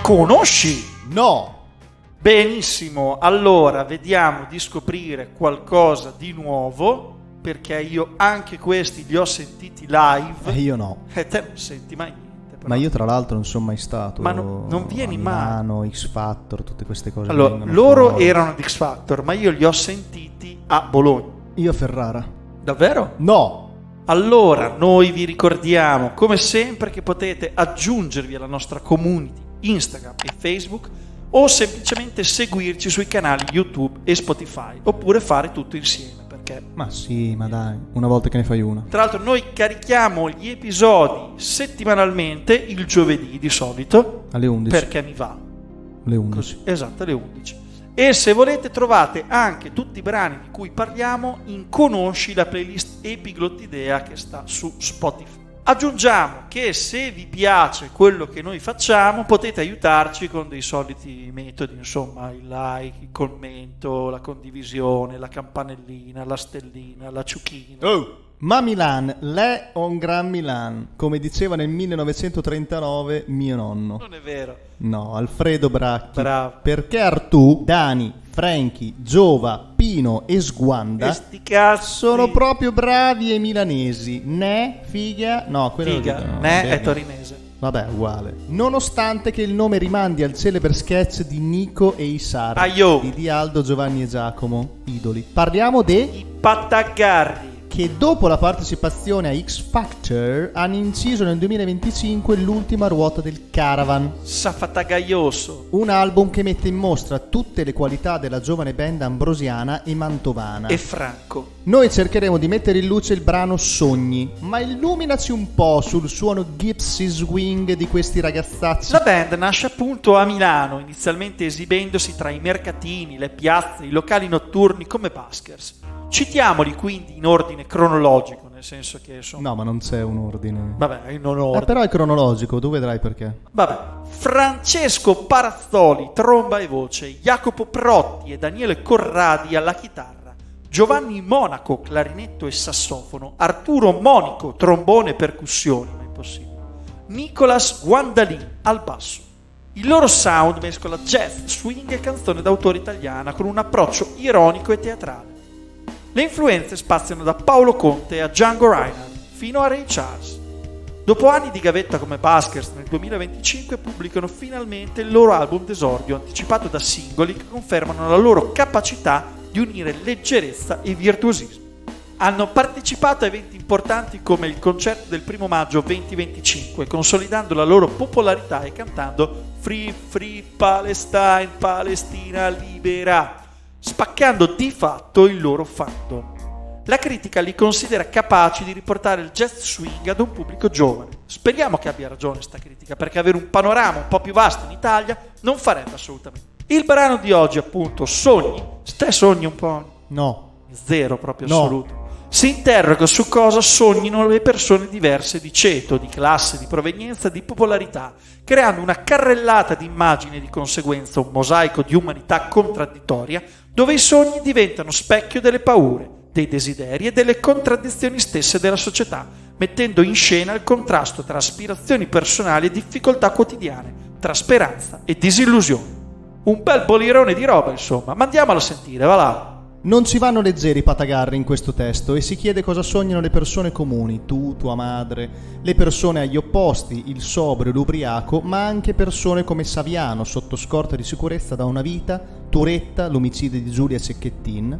conosci? No! Benissimo, allora vediamo di scoprire qualcosa di nuovo, perché io anche questi li ho sentiti live. Io no. E te non senti mai niente. Però. Ma io tra l'altro non sono mai stato. Ma non vieni a mai. Milano, X Factor, tutte queste cose. Allora, loro erano ad X Factor, ma io li ho sentiti a Bologna. Io a Ferrara. Davvero? No! Allora, noi vi ricordiamo, come sempre, che potete aggiungervi alla nostra community Instagram e Facebook o semplicemente seguirci sui canali YouTube e Spotify, oppure fare tutto insieme, perché... Ma sì, ma dai, una volta che ne fai una. Tra l'altro noi carichiamo gli episodi settimanalmente, il giovedì di solito, Alle 11. perché mi va. Le 11. Così, esatto, alle 11. E se volete trovate anche tutti i brani di cui parliamo in Conosci, la playlist Epiglottidea che sta su Spotify. Aggiungiamo che se vi piace quello che noi facciamo potete aiutarci con dei soliti metodi, insomma il like, il commento, la condivisione, la campanellina, la stellina, la ciuchina. Oh! Ma Milan, l'è un gran Milan, come diceva nel 1939 mio nonno. Non è vero. No, Alfredo Bracchi. Bravo. Perché Artù, Dani, Franchi, Giova, Pino e Sguanda E sti cazzi. sono proprio bravi e milanesi. Ne, figa, no, quello Figa, no, ne bene. è torinese. Vabbè, uguale. Nonostante che il nome rimandi al celebre sketch di Nico e Isara Aio. di Aldo, Giovanni e Giacomo, idoli. Parliamo de I Patagarri. che dopo la partecipazione a X Factor hanno inciso nel 2025 l'ultima ruota del Caravan, Safatagaioso. un album che mette in mostra tutte le qualità della giovane band ambrosiana e mantovana. E Franco. Noi cercheremo di mettere in luce il brano Sogni, ma illuminaci un po' sul suono gypsy swing di questi ragazzacci. La band nasce appunto a Milano, inizialmente esibendosi tra i mercatini, le piazze, i locali notturni come buskers. Citiamoli quindi in ordine cronologico, nel senso che sono... No, ma non c'è un ordine. Vabbè, in onore. Però è cronologico, tu vedrai perché. Vabbè, Francesco Parazzoli, tromba e voce, Jacopo Protti e Daniele Corradi alla chitarra, Giovanni Monaco, clarinetto e sassofono, Arturo Monico, trombone e percussioni, ma impossibile, Nicolas Guandalin al basso. Il loro sound mescola jazz, swing e canzone d'autore italiana con un approccio ironico e teatrale. Le influenze spaziano da Paolo Conte a Django Reinhardt fino a Ray Charles. Dopo anni di gavetta come buskers, nel 2025 pubblicano finalmente il loro album d'esordio, anticipato da singoli che confermano la loro capacità di unire leggerezza e virtuosismo. Hanno partecipato a eventi importanti come il concerto del 1 maggio 2025, consolidando la loro popolarità e cantando Free Free Palestine, Palestina libera, spaccando di fatto il loro fandom. La critica li considera capaci di riportare il jazz swing ad un pubblico giovane. Speriamo che abbia ragione sta critica, perché avere un panorama un po' più vasto in Italia non farebbe assolutamente. Il brano di oggi, appunto, Sogni. Te sogni un po'? No. Zero proprio No. assoluto. Si interroga su cosa sognino le persone diverse di ceto, di classe, di provenienza, di popolarità, creando una carrellata di immagini e di conseguenza un mosaico di umanità contraddittoria, dove i sogni diventano specchio delle paure, dei desideri e delle contraddizioni stesse della società, mettendo in scena il contrasto tra aspirazioni personali e difficoltà quotidiane, tra speranza e disillusione. Un bel bolirone di roba, insomma, ma andiamolo a sentire, va là. Non ci vanno leggeri i patagarri in questo testo e si chiede cosa sognano le persone comuni, tu, tua madre, le persone agli opposti, il sobrio, l'ubriaco, ma anche persone come Saviano, sotto scorta di sicurezza da una vita, Turetta, l'omicidio di Giulia Cecchettin,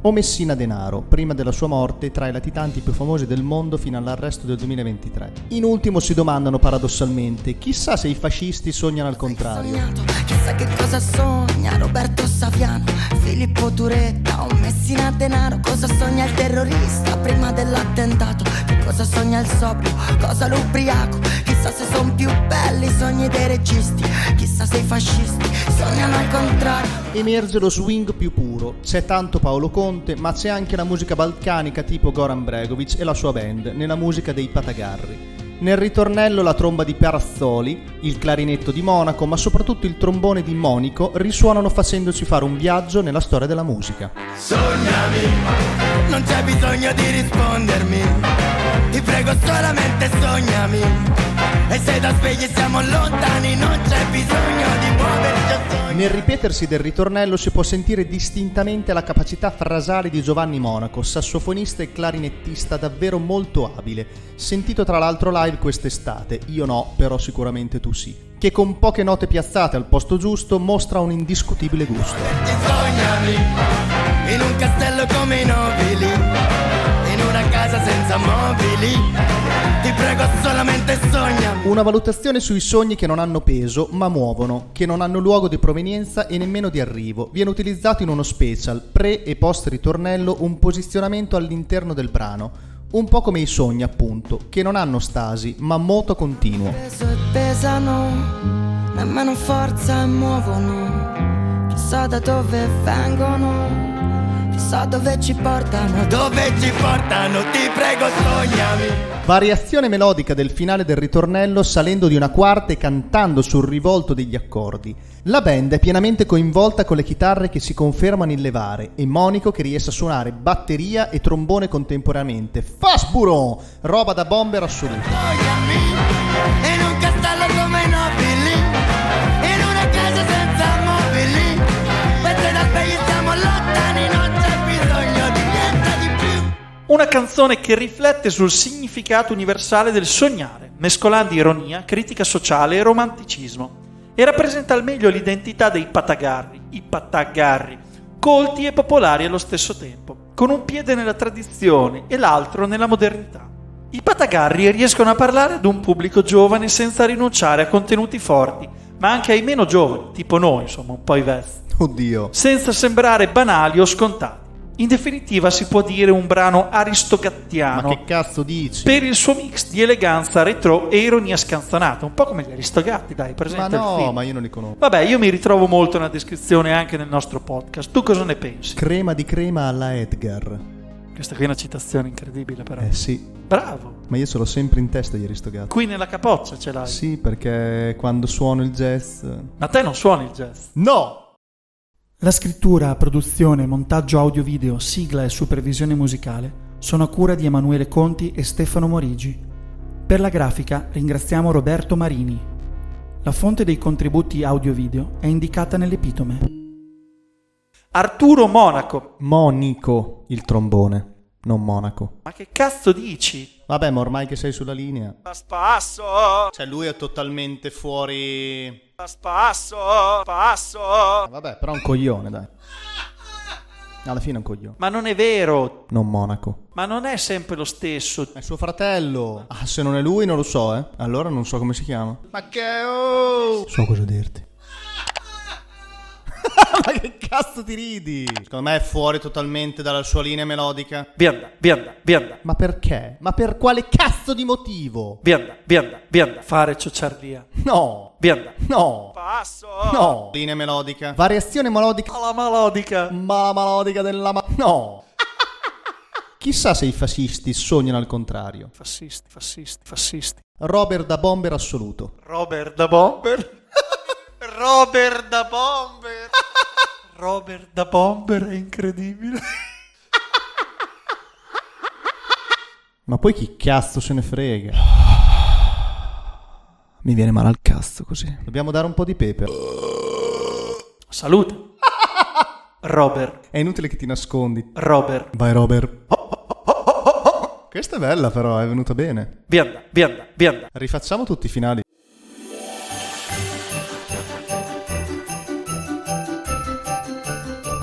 o Messina Denaro, prima della sua morte tra i latitanti più famosi del mondo fino all'arresto del 2023. In ultimo si domandano paradossalmente, chissà se i fascisti sognano al contrario. Chissà che cosa sogna Roberto Saviano, Filippo Turetta o Messina Denaro. Cosa sogna il terrorista prima dell'attentato? Che cosa sogna il sobrio, cosa l'ubriaco? Chissà se son più belli i sogni dei registi. Chissà se i fascisti sognano al contrario. Emerge lo swing più puro, c'è tanto Paolo Conte, ma c'è anche la musica balcanica tipo Goran Bregovic e la sua band, nella musica dei Patagarri. Nel ritornello la tromba di Parazzoli, il clarinetto di Monaco, ma soprattutto il trombone di Monico risuonano facendoci fare un viaggio nella storia della musica. Sognami, non c'è bisogno di rispondermi, ti prego solamente sognami. E se da svegli siamo lontani non c'è bisogno di muoverci a sogni. Nel ripetersi del ritornello si può sentire distintamente la capacità frasale di Giovanni Monaco, sassofonista e clarinettista davvero molto abile, sentito tra l'altro live quest'estate, io no, però sicuramente tu sì, che con poche note piazzate al posto giusto mostra un indiscutibile gusto. Sognami in un castello come i nobili, in una casa senza mobili, ti prego solamente sognami. Una valutazione sui sogni che non hanno peso ma muovono, che non hanno luogo di provenienza e nemmeno di arrivo. Viene utilizzato in uno special, pre e post ritornello, un posizionamento all'interno del brano, un po' come i sogni appunto, che non hanno stasi ma moto continuo. Peso e pesano, nemmeno forza e muovono, chissà da dove vengono, chissà dove ci portano, ti prego sognami. Variazione melodica del finale del ritornello salendo di una quarta e cantando sul rivolto degli accordi. La band è pienamente coinvolta con le chitarre che si confermano in levare e Monico che riesce a suonare batteria e trombone contemporaneamente. Fasburon! Roba da bomber assoluta. Sognami in un castello come i nobili, in una casa senza mobili, mentre da svegli siamo lontani non c'è bisogno di niente di più. Una canzone che riflette sul significato universale del sognare, mescolando ironia, critica sociale e romanticismo, e rappresenta al meglio l'identità dei Patagarri, i Patagarri, colti e popolari allo stesso tempo, con un piede nella tradizione e l'altro nella modernità. I Patagarri riescono a parlare ad un pubblico giovane senza rinunciare a contenuti forti, ma anche ai meno giovani, tipo noi, insomma, un po' i vecchi, Oddio. senza sembrare banali o scontati. In definitiva si può dire un brano aristogattiano, Ma che cazzo dici? per il suo mix di eleganza retro e ironia scanzonata, un po' come gli Aristogatti, dai, Ma presente il no, film. ma io non li conosco. Vabbè, io mi ritrovo molto nella descrizione anche nel nostro podcast. Tu cosa ne pensi? Crema di crema alla Edgar. Questa qui è una citazione incredibile, però. Sì, Bravo. ma io ce l'ho sempre in testa gli Aristogatti. Qui nella capoccia ce l'hai. Sì, perché quando suono il jazz... Ma te non suoni il jazz. No! La scrittura, produzione, montaggio audio-video, sigla e supervisione musicale sono a cura di Emanuele Conti e Stefano Morigi. Per la grafica ringraziamo Roberto Marini. La fonte dei contributi audio-video è indicata nell'epitome. Arturo Monaco. Monico, il trombone, non Monaco. Ma che cazzo dici? Vabbè, ma ormai che sei sulla linea... Spasso, Cioè, lui è totalmente fuori... spasso. Vabbè, però è un coglione, dai. Alla fine è un coglione. Ma non è vero. Non Monaco. Ma non è sempre lo stesso. È suo fratello. Ah, se non è lui non lo so, eh. Allora non so come si chiama. Ma che... Oh! So cosa dirti. Ma che cazzo ti ridi? Secondo me è fuori totalmente dalla sua linea melodica. Vianda. Ma perché? Ma per quale cazzo di motivo? Vianda. Fare ciociardia. No. Vianda. No. Passo. No. Linea melodica. Variazione melodica. Alla melodica. Ma la melodica della... No. Chissà se i fascisti sognano al contrario. Fascisti. Robert da bomber assoluto. Robert da Bomber. Robert da Bomber. Robert da Bomber è incredibile. Ma poi chi cazzo se ne frega? Mi viene male al cazzo così. Dobbiamo dare un po' di pepe. Salute. Robert. È inutile che ti nascondi. Robert. Vai Robert. Questa è bella però, è venuta bene. Vianda. Rifacciamo tutti i finali.